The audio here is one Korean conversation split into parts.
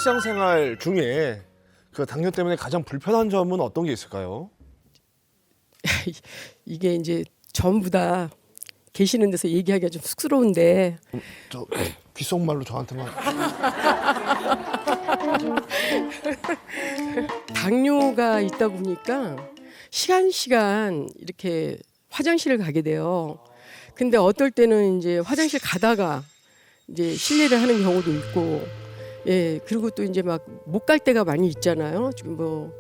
일상생활 중에 그 당뇨 때문에 가장 불편한 점은 어떤 게 있을까요? 이게 이제 전부 다 계시는 데서 얘기하기가 좀 쑥스러운데 저 귓속말로 저한테만. 당뇨가 있다 보니까 시간 이렇게 화장실을 가게 돼요. 근데 어떨 때는 이제 화장실 가다가 이제 실례를 하는 경우도 있고, 예, 그리고 또 이제 막 못 갈 때가 많이 있잖아요. 지금 뭐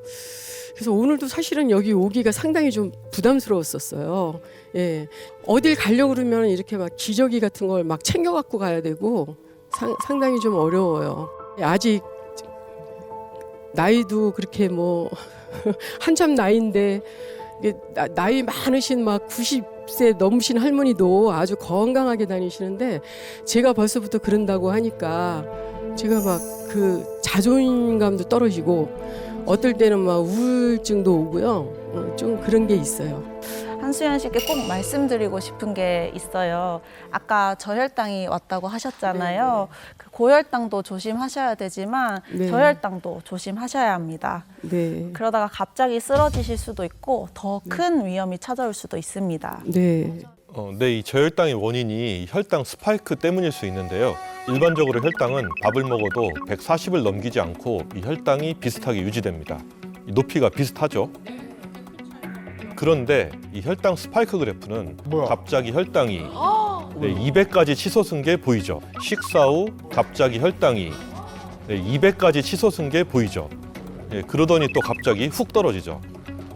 그래서 오늘도 사실은 여기 오기가 상당히 좀 부담스러웠었어요. 예, 어딜 가려고 그러면 이렇게 막 기저귀 같은 걸 막 챙겨 갖고 가야 되고 상당히 좀 어려워요. 아직 나이도 그렇게 뭐 한참 나이인데 이게 나이 많으신 막 90세 넘으신 할머니도 아주 건강하게 다니시는데 제가 벌써부터 그런다고 하니까 제가 막 그 자존감도 떨어지고 어떨 때는 막 우울증도 오고요. 좀 그런 게 있어요. 한수연 씨께 꼭 말씀드리고 싶은 게 있어요. 아까 저혈당이 왔다고 하셨잖아요. 그 고혈당도 조심하셔야 되지만 네. 저혈당도 조심하셔야 합니다. 네. 그러다가 갑자기 쓰러지실 수도 있고 더 큰 위험이 찾아올 수도 있습니다. 네. 네, 이 저혈당의 원인이 혈당 스파이크 때문일 수 있는데요. 일반적으로 혈당은 밥을 먹어도 140을 넘기지 않고 이 혈당이 비슷하게 유지됩니다. 이 높이가 비슷하죠. 그런데 이 혈당 스파이크 그래프는 뭐야? 갑자기 혈당이 200까지 치솟은 게 보이죠. 식사 후 갑자기 혈당이 200까지 치솟은 게 보이죠. 그러더니 또 갑자기 훅 떨어지죠.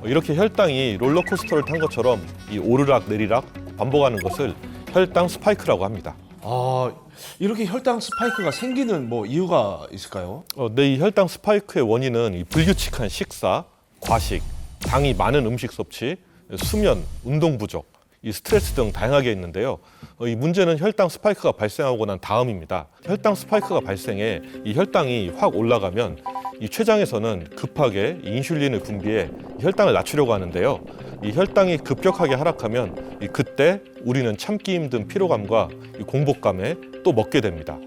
이렇게 혈당이 롤러코스터를 탄 것처럼 이 오르락 내리락 반복하는 것을 혈당 스파이크라고 합니다. 아, 이렇게 혈당 스파이크가 생기는 뭐 이유가 있을까요? 네, 이 혈당 스파이크의 원인은 이 불규칙한 식사, 과식, 당이 많은 음식 섭취, 수면, 운동 부족, 이 스트레스 등 다양하게 있는데요. 이 문제는 혈당 스파이크가 발생하고 난 다음입니다. 혈당 스파이크가 발생해 이 혈당이 확 올라가면 이 췌장에서는 급하게 이 인슐린을 분비해 혈당을 낮추려고 하는데요. 이 혈당이 급격하게 하락하면 그때 우리는 참기 힘든 피로감과 이 공복감에 또 먹게 됩니다.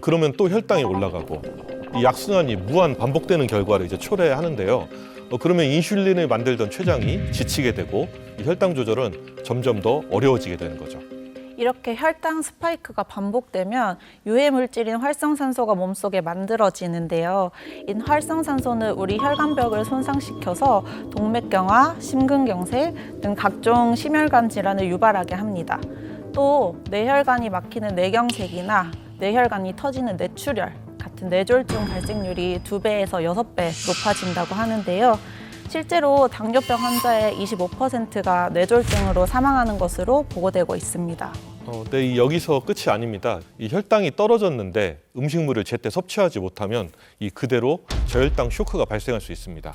그러면 또 혈당이 올라가고 이 악순환이 무한 반복되는 결과를 이제 초래하는데요. 그러면 인슐린을 만들던 췌장이 지치게 되고 이 혈당 조절은 점점 더 어려워지게 되는 거죠. 이렇게 혈당 스파이크가 반복되면 유해 물질인 활성산소가 몸속에 만들어지는데요. 이 활성산소는 우리 혈관벽을 손상시켜서 동맥경화, 심근경색 등 각종 심혈관 질환을 유발하게 합니다. 또 뇌혈관이 막히는 뇌경색이나 뇌혈관이 터지는 뇌출혈 같은 뇌졸중 발생률이 2배에서 6배 높아진다고 하는데요. 실제로 당뇨병 환자의 25%가 뇌졸중으로 사망하는 것으로 보고되고 있습니다. 네, 여기서 끝이 아닙니다. 이 혈당이 떨어졌는데 음식물을 제때 섭취하지 못하면 이 그대로 저혈당 쇼크가 발생할 수 있습니다.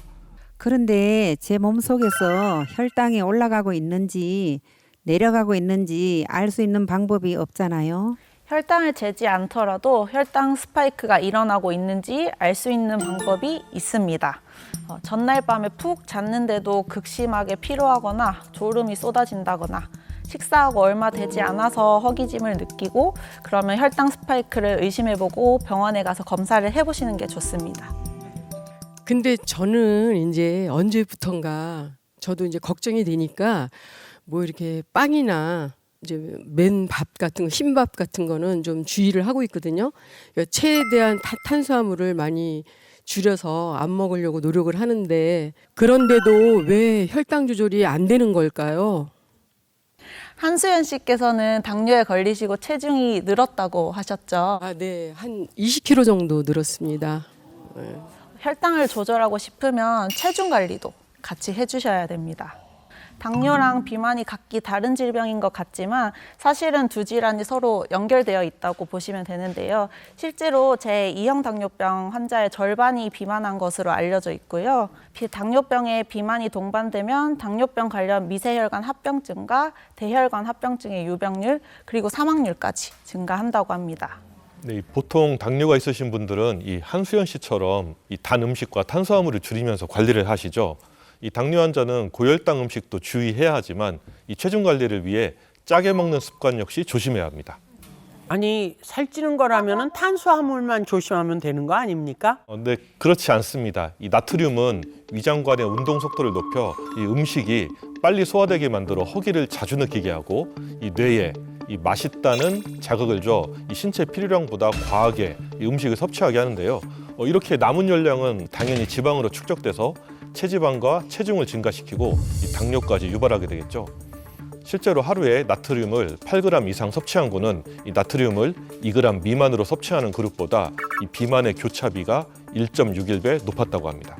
그런데 제 몸속에서 혈당이 올라가고 있는지 내려가고 있는지 알 수 있는 방법이 없잖아요. 혈당을 재지 않더라도 혈당 스파이크가 일어나고 있는지 알 수 있는 방법이 있습니다. 전날 밤에 푹 잤는데도 극심하게 피로하거나 졸음이 쏟아진다거나 식사하고 얼마 되지 않아서 허기짐을 느끼고 그러면 혈당 스파이크를 의심해보고 병원에 가서 검사를 해보시는 게 좋습니다. 근데 저는 이제 언제부턴가 저도 이제 걱정이 되니까 뭐 이렇게 빵이나 이제 맨 밥 같은 거, 흰밥 같은 거는 좀 주의를 하고 있거든요. 그러니까 최대한 탄수화물을 많이 줄여서 안 먹으려고 노력을 하는데 그런데도 왜 혈당 조절이 안 되는 걸까요? 한수연 씨께서는 당뇨에 걸리시고 체중이 늘었다고 하셨죠. 아, 네. 한 20kg 정도 늘었습니다. 혈당을 조절하고 싶으면 체중 관리도 같이 해주셔야 됩니다. 당뇨랑 비만이 각기 다른 질병인 것 같지만 사실은 두 질환이 서로 연결되어 있다고 보시면 되는데요. 실제로 제2형 당뇨병 환자의 절반이 비만한 것으로 알려져 있고요. 당뇨병에 비만이 동반되면 당뇨병 관련 미세혈관 합병증과 대혈관 합병증의 유병률 그리고 사망률까지 증가한다고 합니다. 네, 보통 당뇨가 있으신 분들은 이 한수연 씨처럼 이 단 음식과 탄수화물을 줄이면서 관리를 하시죠. 이 당뇨 환자는 고혈당 음식도 주의해야 하지만 이 체중 관리를 위해 짜게 먹는 습관 역시 조심해야 합니다. 아니 살찌는 거라면은 탄수화물만 조심하면 되는 거 아닙니까? 네, 그렇지 않습니다. 이 나트륨은 위장관의 운동 속도를 높여 이 음식이 빨리 소화되게 만들어 허기를 자주 느끼게 하고 이 뇌에 이 맛있다는 자극을 줘 이 신체 필요량보다 과하게 이 음식을 섭취하게 하는데요. 이렇게 남은 열량은 당연히 지방으로 축적돼서 체지방과 체중을 증가시키고 이 당뇨까지 유발하게 되겠죠. 실제로 하루에 나트륨을 8g 이상 섭취한 군은 이 나트륨을 2g 미만으로 섭취하는 그룹보다 이 비만의 교차비가 1.61배 높았다고 합니다.